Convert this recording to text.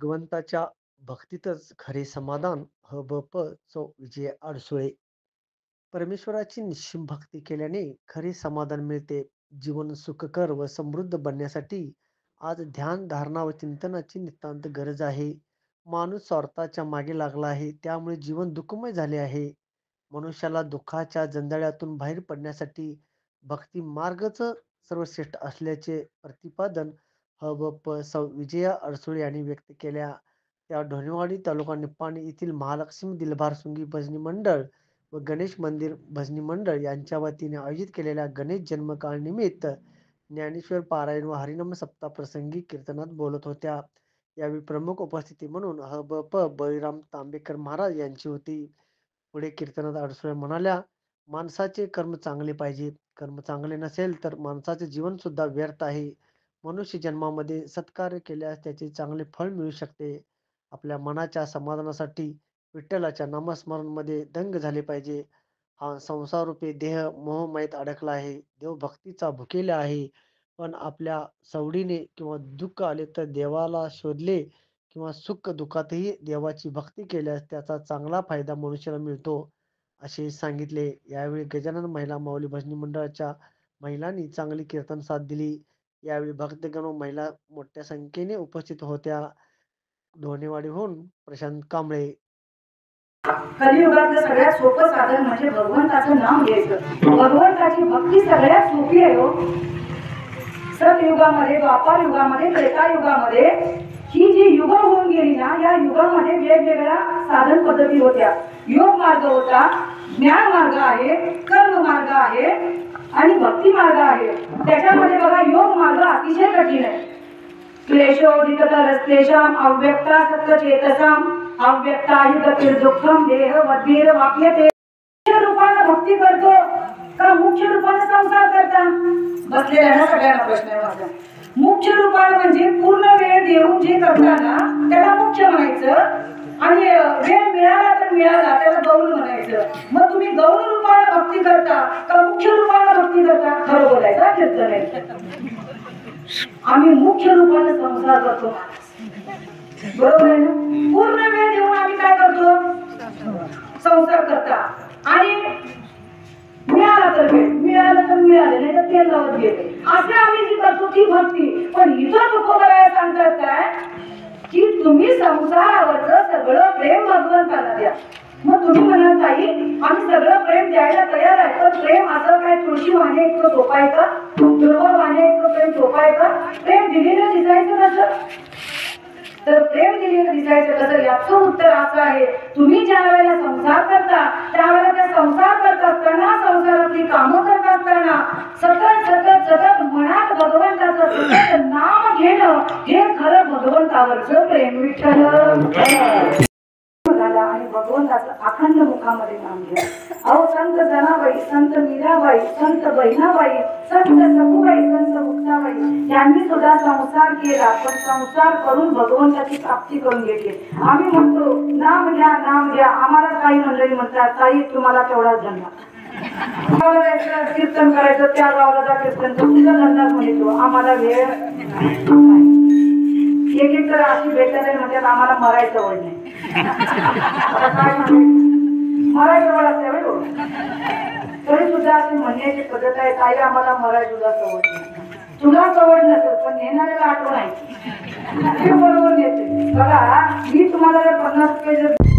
भगवंताच्या भक्तीतच खरे समाधान. विजय अडसुळे. परमेश्वराची निश्चिम भक्ती केल्याने खरे समाधान मिळते. जीवन सुखकर व समृद्ध बनण्यासाठी आज ध्यान, धारणा व चिंतनाची नितांत गरज आहे. माणूस स्वार्थाच्या मागे लागला आहे, त्यामुळे जीवन दुःखमय झाले आहे. मनुष्याला दुःखाच्या जंजाळ्यातून बाहेर पडण्यासाठी भक्ती मार्गच सर्वश्रेष्ठ असल्याचे प्रतिपादन विजया अडसुळे यांनी व्यक्त केल्या. त्या ढोणेवाडी तालुका निपाणी येथील महालक्ष्मी दिलभार सुंगी भजनी मंडळ व गणेश मंदिर भजनी मंडळ यांच्या वतीने आयोजित केलेल्या गणेश जन्मकाळ निमित्त ज्ञानेश्वर पारायण व हरिनाम सप्ताह प्रसंगी कीर्तनात बोलत होत्या. यावेळी प्रमुख उपस्थिती म्हणून बळीराम तांबेकर महाराज यांची होती. पुढे कीर्तनात अडसुळे म्हणाल्या, माणसाचे कर्म चांगले पाहिजे. कर्म चांगले नसेल तर माणसाचे जीवन सुद्धा व्यर्थ आहे. मनुष्य जन्मामध्ये सत्कार्य केल्यास त्याचे चांगले फळ मिळू शकते. आपल्या मनाच्या समाधानासाठी विठ्ठलाच्या नामस्मरणामध्ये दंग झाले पाहिजे. हा संसाररूपी देह मोहमायेत अडकला आहे. देव भक्तीचा भुकेला आहे. पण आपल्या सवडीने किंवा दुःख आले तर देवाला शोधले किंवा सुख दुःखातही देवाची भक्ती केल्यास त्याचा चांगला फायदा मनुष्याला मिळतो, असे सांगितले. यावेळी गजानन महिला माऊली भजनी मंडळाच्या महिलांनी चांगली कीर्तन साथ दिली. यावेळी भक्तगण व महिला मोठ्या संख्येने उपस्थित होत्या. धोनेवाडीहून प्रशांत कांबळे. कलियुगातलं सगळ्यात सोपं साधन म्हणजे भगवंताचं नाम घ्यायचं. भगवंताची भक्ती सगळ्यात सोपी आहे हो. सतयुगामध्ये, द्वापार युगामध्ये, त्रेतायुगामध्ये ही जी युग होऊन गेली ना, या युगामध्ये वेगवेगळ्या साधन पद्धती होत्या. योग मार्ग होता, ज्ञान मार्ग आहे, कर्म मार्ग आहे आणि भक्ती मार्ग आहे. त्याच्यामध्ये बघा, योग मार्ग अतिशय कठीण आहे. क्लेशोदितरस्तेषाम् अव्यक्ता सत्त्वचेतसाम् अव्यक्ता हि गतिर्दुःखम् देह वद्भिर वाप्यते. मुख्य रूपाने भक्ती करतो का मुख्य रूपाने संसार करता? बसलेल्या ना सगळ्यांना प्रश्न आहे माझा. मुख्य रूपाने म्हणजे पूर्ण वेळ देऊन जे करता ना त्याला मुख्य म्हणायचं, आणि वेळ मिळाला तर मिळाला त्याला गौण म्हणायचं. मग तुम्ही गौण रूपाने भक्ती करता का मुख्य रूपाने भक्ती करता? खरं बोलायचं कीर्तन आहे. आम्ही मुख्य रूपाने संसार करतो, बरोबर आहे ना? पूर्ण वेळ देऊन आम्ही काय करतो? संसार करता. आणि मिळाला तर वेळ, मिळालं तर मिळाले, नाही तर तेल लावत गेले, असे आम्ही जी करतो ती भक्ती. पण इथं तुकोबराया सांगतात काय की तुम्ही संसारावरचं सगळं प्रेम भगवंताला द्या. मग तुम्ही म्हणाल ताई आम्ही सगळं प्रेम द्यायला तयार आहे, पण प्रेम असं काय तुळशी वाहणे इतकं सोपं आहे का? दुर्वा वाहणे इतकं प्रेम सोपं आहे का? प्रेम दिलेलं दिसायचं कसं? तर प्रेम दिलेलं दिसायचं कसं? याचं उत्तर असं आहे, तुम्ही ज्या वेळेला संसार करता त्यावेळेला त्या संसार करत असताना, संसारातली कामं करत असताना सतत सतत सतत मनात भगवंताचं सतत नाम घेणं हे खरं भगवंतावरचं प्रेम. विठ्ठल आणि भगवंताचं अखंड मुखामध्ये नाम घ्या. अहो संत जनाबाई, संत मीराबाई, संत बहिणाबाई, संत सखुबाई, संत मुक्ताबाई यांनी सुद्धा संसार केला, पण संसार करून भगवंताची प्राप्ती करून घेतली. आम्ही म्हणतो नाम घ्या, नाम घ्या. आम्हाला काही मंडळी म्हणतात ताई तुम्हाला तेवढाच धंदा, कीर्तन करायचं, त्या गावाला जा कीर्तन तुझा धंदा म्हणतो, आम्हाला वेळ. एक एक तर अशी भेटायला म्हणतात आम्हाला मरायचं वय नाही. मरायचं वळ असते तरी सुद्धा अशी म्हणण्याची पद्धत आहे, ताई आम्हाला मराय तुला सवड नाही. तुला सवड नसेल पण नेणाऱ्याला आठवण आहे, ते बरोबर नेते. बघा मी तुम्हाला 50 रुपये